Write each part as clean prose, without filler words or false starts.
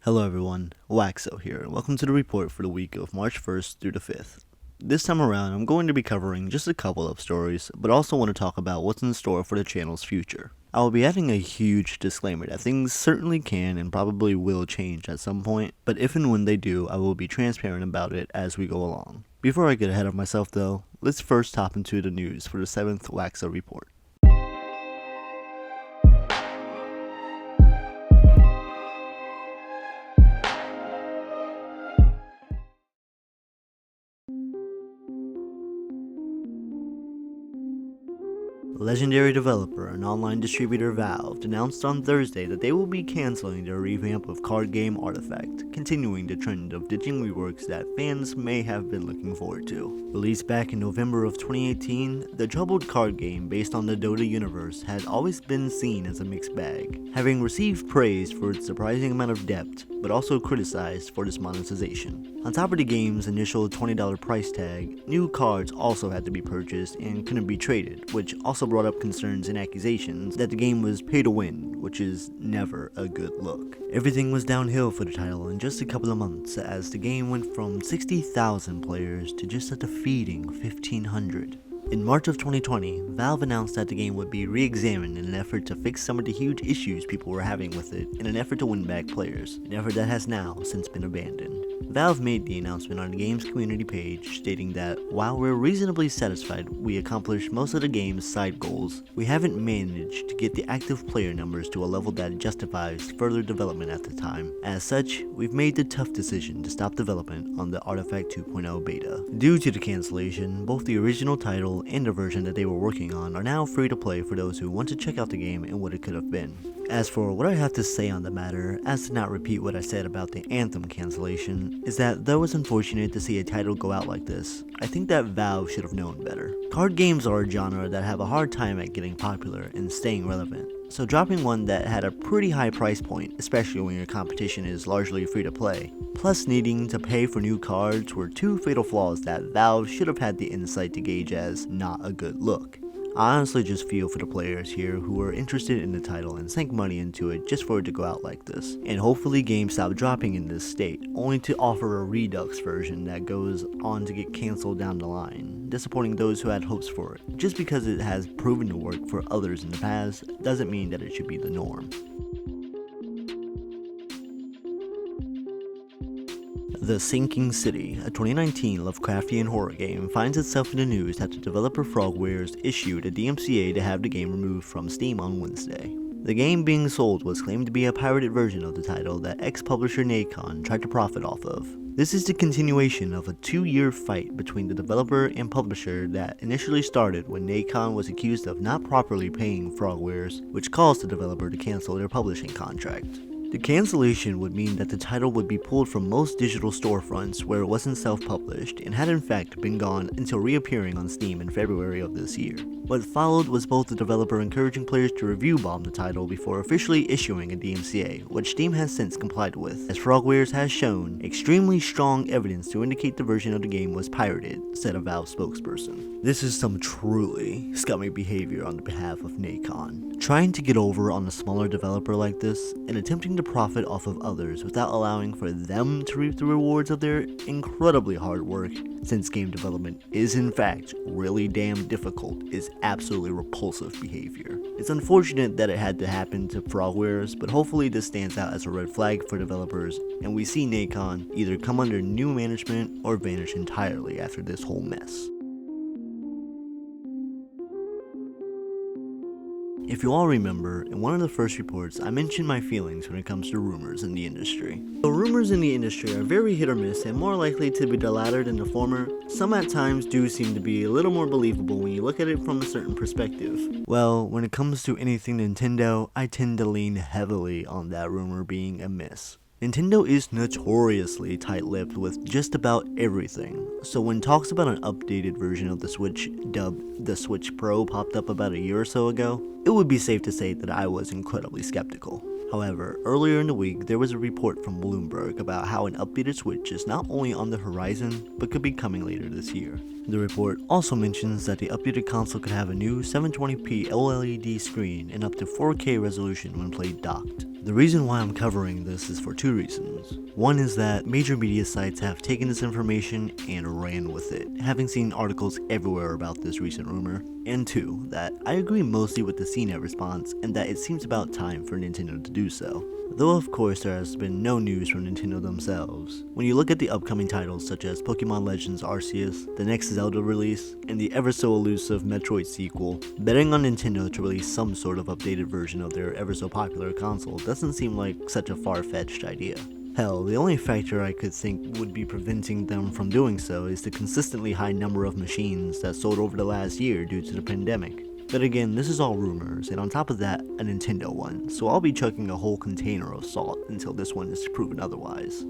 Hello everyone, Waxo here, and welcome to the report for the week of March 1st through the 5th. This time around, I'm going to be covering just a couple of stories, but also want to talk about what's in store for the channel's future. I will be adding a huge disclaimer that things certainly can and probably will change at some point, but if and when they do, I will be transparent about it as we go along. Before I get ahead of myself though, let's first hop into the news for the 7th Waxo Report. Legendary developer and online distributor Valve announced on Thursday that they will be canceling their revamp of card game Artifact, continuing the trend of ditching reworks that fans may have been looking forward to. Released back in November of 2018, the troubled card game based on the Dota universe had always been seen as a mixed bag, having received praise for its surprising amount of depth, but also criticized for its monetization. On top of the game's initial $20 price tag, new cards also had to be purchased and couldn't be traded, which also brought up concerns and accusations that the game was pay to win, which is never a good look. Everything was downhill for the title in just a couple of months, as the game went from 60,000 players to just a defeating 1,500. In March of 2020, Valve announced that the game would be re-examined in an effort to fix some of the huge issues people were having with it in an effort to win back players, an effort that has now since been abandoned. Valve made the announcement on the game's community page, stating that while we're reasonably satisfied we accomplished most of the game's side goals, we haven't managed to get the active player numbers to a level that justifies further development at the time. As such, we've made the tough decision to stop development on the Artifact 2.0 beta. Due to the cancellation, both the original title and the version that they were working on are now free to play for those who want to check out the game and what it could have been. As for what I have to say on the matter, as to not repeat what I said about the Anthem cancellation, is that though it's unfortunate to see a title go out like this, I think that Valve should have known better. Card games are a genre that have a hard time at getting popular and staying relevant, so dropping one that had a pretty high price point, especially when your competition is largely free to play, plus needing to pay for new cards were two fatal flaws that Valve should have had the insight to gauge as not a good look. I honestly just feel for the players here who were interested in the title and sank money into it just for it to go out like this, and hopefully games stop dropping in this state, only to offer a redux version that goes on to get cancelled down the line, disappointing those who had hopes for it. Just because it has proven to work for others in the past doesn't mean that it should be the norm. The Sinking City, a 2019 Lovecraftian horror game, finds itself in the news after developer Frogwares issued a DMCA to have the game removed from Steam on Wednesday. The game being sold was claimed to be a pirated version of the title that ex-publisher Nacon tried to profit off of. This is the continuation of a 2-year fight between the developer and publisher that initially started when Nacon was accused of not properly paying Frogwares, which caused the developer to cancel their publishing contract. The cancellation would mean that the title would be pulled from most digital storefronts where it wasn't self-published and had in fact been gone until reappearing on Steam in February of this year. What followed was both the developer encouraging players to review bomb the title before officially issuing a DMCA, which Steam has since complied with, as Frogwares has shown extremely strong evidence to indicate the version of the game was pirated, said a Valve spokesperson. This is some truly scummy behavior on the behalf of Nacon, trying to get over on a smaller developer like this and attempting to profit off of others without allowing for them to reap the rewards of their incredibly hard work, since game development is in fact really damn difficult, is absolutely repulsive behavior. It's unfortunate that it had to happen to Frogwares, but hopefully this stands out as a red flag for developers and we see Nacon either come under new management or vanish entirely after this whole mess. If you all remember, in one of the first reports, I mentioned my feelings when it comes to rumors in the industry. Though rumors in the industry are very hit or miss and more likely to be the latter than the former, some at times do seem to be a little more believable when you look at it from a certain perspective. Well, when it comes to anything Nintendo, I tend to lean heavily on that rumor being a miss. Nintendo is notoriously tight-lipped with just about everything, so when talks about an updated version of the Switch, dubbed the Switch Pro, popped up about a year or so ago, it would be safe to say that I was incredibly skeptical. However, earlier in the week, there was a report from Bloomberg about how an updated Switch is not only on the horizon, but could be coming later this year. The report also mentions that the updated console could have a new 720p OLED screen and up to 4K resolution when played docked. The reason why I'm covering this is for two reasons. One is that major media sites have taken this information and ran with it, having seen articles everywhere about this recent rumor. And two, that I agree mostly with the CNET response and that it seems about time for Nintendo to do so. Though of course there has been no news from Nintendo themselves. When you look at the upcoming titles such as Pokemon Legends Arceus, the next Zelda release, and the ever so elusive Metroid sequel, betting on Nintendo to release some sort of updated version of their ever so popular console doesn't seem like such a far-fetched idea. Hell, the only factor I could think would be preventing them from doing so is the consistently high number of machines that sold over the last year due to the pandemic. But again, this is all rumors, and on top of that, a Nintendo one, so I'll be chucking a whole container of salt until this one is proven otherwise.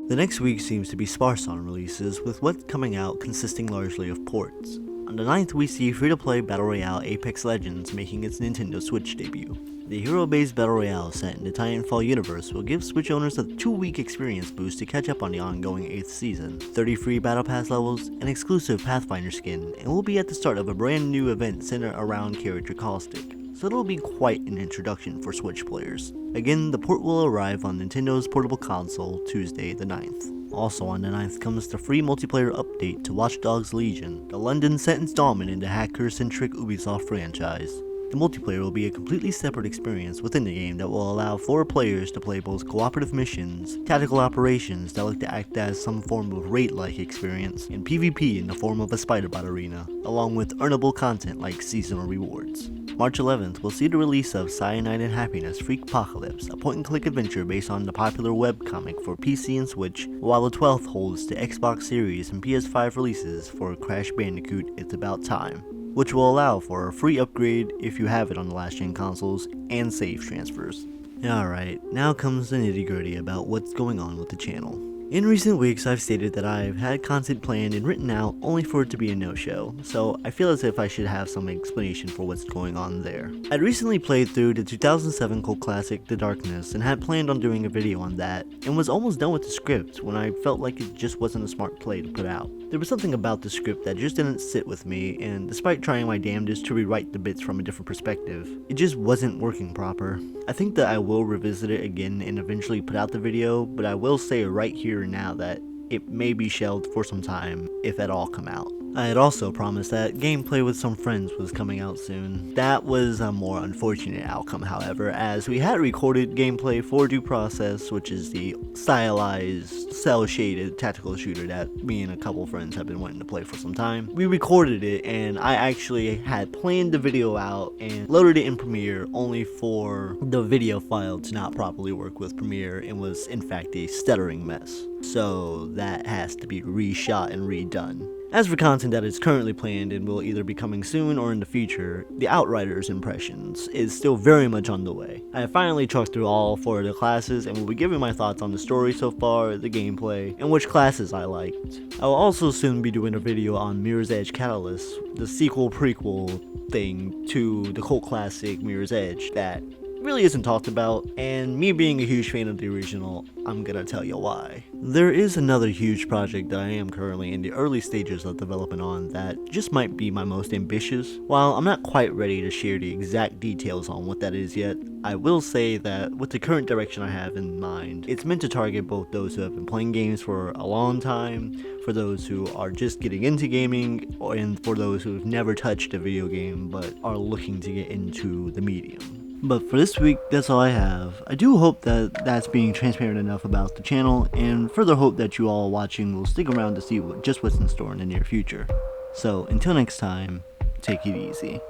The next week seems to be sparse on releases, with what's coming out consisting largely of ports. On the 9th, we see free-to-play Battle Royale Apex Legends making its Nintendo Switch debut. The hero-based Battle Royale set in the Titanfall universe will give Switch owners a 2-week experience boost to catch up on the ongoing 8th season, 30 free Battle Pass levels, an exclusive Pathfinder skin, and will be at the start of a brand new event centered around character Caustic, so it'll be quite an introduction for Switch players. Again, the port will arrive on Nintendo's portable console Tuesday the 9th. Also on the 9th comes the free multiplayer update to Watch Dogs Legion, the London set installment in the hacker-centric Ubisoft franchise. The multiplayer will be a completely separate experience within the game that will allow 4 players to play both cooperative missions, tactical operations that look to act as some form of raid-like experience, and PvP in the form of a Spider-Bot arena, along with earnable content like seasonal rewards. March 11th will see the release of Cyanide and Happiness Freakpocalypse, a point-and-click adventure based on the popular webcomic for PC and Switch, while the 12th holds the Xbox Series and PS5 releases for Crash Bandicoot It's About Time, which will allow for a free upgrade if you have it on the last-gen consoles, and save transfers. Alright, now comes the nitty-gritty about what's going on with the channel. In recent weeks, I've stated that I've had content planned and written out only for it to be a no-show, so I feel as if I should have some explanation for what's going on there. I'd recently played through the 2007 cult classic The Darkness and had planned on doing a video on that, and was almost done with the script when I felt like it just wasn't a smart play to put out. There was something about the script that just didn't sit with me, and despite trying my damnedest to rewrite the bits from a different perspective, it just wasn't working proper. I think that I will revisit it again and eventually put out the video, but I will say right here and now that it may be shelved for some time, if at all come out. I had also promised that gameplay with some friends was coming out soon. That was a more unfortunate outcome, however, as we had recorded gameplay for Due Process, which is the stylized, cel-shaded tactical shooter that me and a couple friends have been wanting to play for some time. We recorded it, and I actually had planned the video out and loaded it in Premiere only for the video file to not properly work with Premiere and was in fact a stuttering mess. So that has to be reshot and redone. As for content that is currently planned and will either be coming soon or in the future, the Outriders Impressions is still very much on the way. I have finally trucked through all 4 of the classes and will be giving my thoughts on the story so far, the gameplay, and which classes I liked. I will also soon be doing a video on Mirror's Edge Catalyst, the sequel-prequel thing to the cult classic Mirror's Edge that really isn't talked about, and me being a huge fan of the original, I'm gonna tell you why. There is another huge project that I am currently in the early stages of development on that just might be my most ambitious. While I'm not quite ready to share the exact details on what that is yet, I will say that with the current direction I have in mind, it's meant to target both those who have been playing games for a long time, for those who are just getting into gaming, and for those who have never touched a video game but are looking to get into the medium. But for this week, that's all I have. I do hope that that's being transparent enough about the channel, and further hope that you all watching will stick around to see what's in store in the near future. So until next time, take it easy.